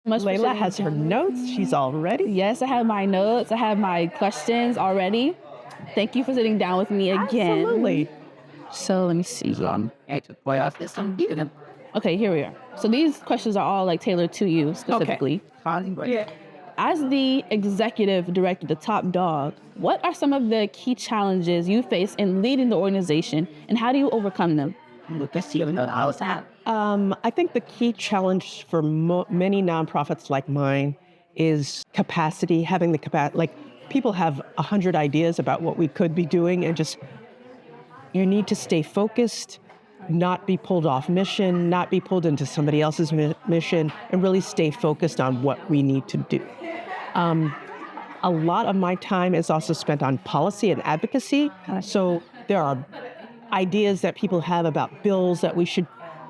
Much for Layla sitting has her down. notes. She's all ready. Yes, I have my notes. I have my questions already. Thank you for sitting down with me again. Absolutely. So let me see. Okay, here we are. So these questions are all like tailored to you Okay. specifically. Yeah. As the executive director, the top dog, what are some of the key challenges you face in leading the organization, and how do you overcome them? I think the key challenge for many nonprofits like mine is capacity, having the capacity. Like, people have 100 ideas about what we could be doing, and just you need to stay focused, not be pulled off mission, not be pulled into somebody else's mission, and really stay focused on what we need to do. A lot of my time is also spent on policy and advocacy. So there are ideas that people have about bills that we should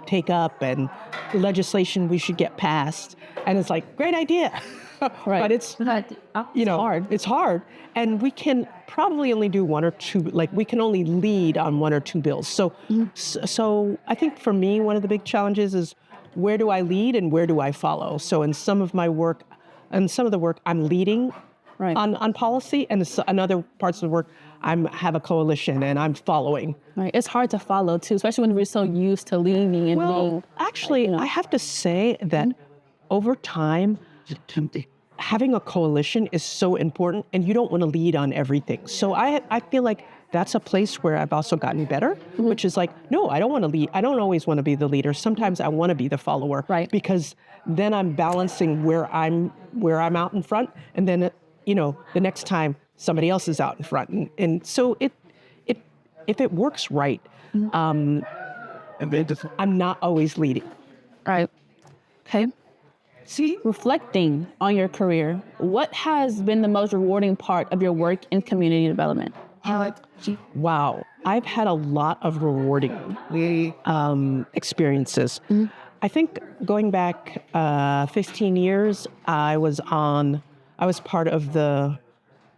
take up and legislation we should get passed. And it's like, great idea. Right. But it's, Hard. it's hard. And we can probably only do one or two, like we can only lead on one or two bills. So I think for me, one of the big challenges is, where do I lead and where do I follow? So in some of my work, and some of the work I'm leading Right. on policy, and in other parts of the work, have a coalition and I'm following. Right. It's hard to follow too, especially when we're so used to leading and being. Actually, I have to say that over time, having a coalition is so important, and you don't want to lead on everything. So I feel like that's a place where I've also gotten better, which is like, no, I don't want to lead. I don't always want to be the leader. Sometimes I want to be the follower, Right. because then I'm balancing where I'm out in front, and then the next time somebody else is out in front, and so it if it works right, I'm not always leading. Right. Okay. See, Reflecting on your career, what has been the most rewarding part of your work in community development? wow, I've had a lot of rewarding experiences. I think going back 15 years, I was part of the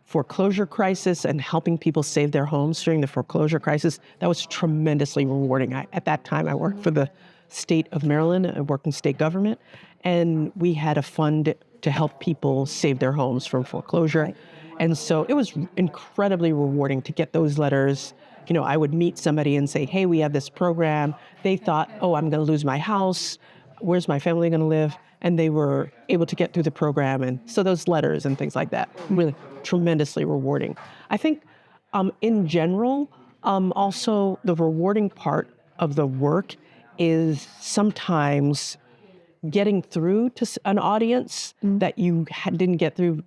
foreclosure crisis and helping people save their homes during the foreclosure crisis. That was tremendously rewarding. At that time, I worked for the state of Maryland. I worked in state government, and we had a fund to help people save their homes from foreclosure. And so it was incredibly rewarding to get those letters. I would meet somebody and say, hey, we have this program. They thought, oh, I'm going to lose my house. Where's my family going to live? And they were able to get through the program. And so those letters and things like that, really tremendously rewarding. I think in general, also the rewarding part of the work is sometimes getting through to an audience that you didn't get through,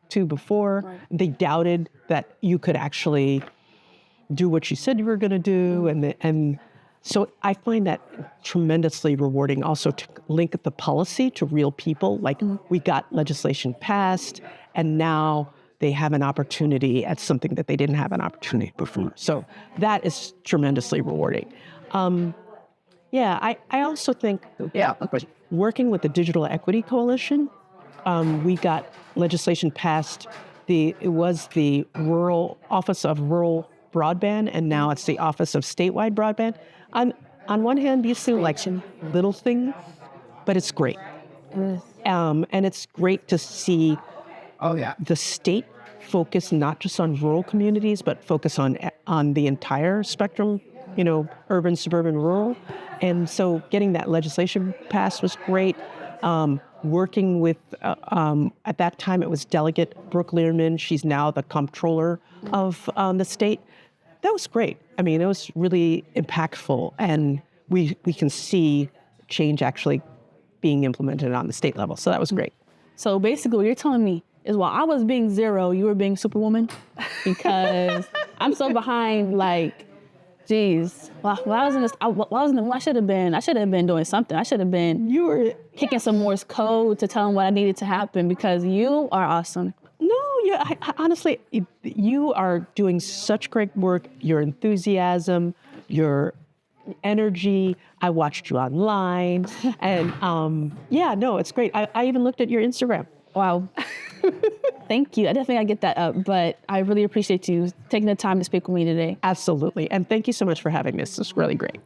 to before. Right. They doubted that you could actually do what you said you were going to do, and so I find that tremendously rewarding. Also to link the policy to real people. Like, we got legislation passed, and now they have an opportunity at something that they didn't have an opportunity before. So that is tremendously rewarding. I also think working with the Digital Equity Coalition, we got legislation passed. It was the Office of Rural Broadband, and now it's the Office of Statewide Broadband. On one hand, these seem like little things, but it's great. And it's great to see the state focus not just on rural communities, but focus on the entire spectrum, urban, suburban, rural. And so getting that legislation passed was great. Working with, at that time, it was Delegate Brooke Learman. She's now the comptroller of the state. That was great. I mean, it was really impactful, and we can see change actually being implemented on the state level. So that was great. So basically what you're telling me is, while I was being zero, you were being Superwoman? Because I'm so behind, like, geez. Well, I should have been doing something. I should have been kicking some Morse code to tell them what I needed to happen, because you are awesome. No, honestly, you are doing such great work. Your enthusiasm, your energy. I watched you online, and it's great. I even looked at your Instagram. Wow. Thank you. I definitely gotta get that up, but I really appreciate you taking the time to speak with me today. Absolutely, and thank you so much for having this. It's really great.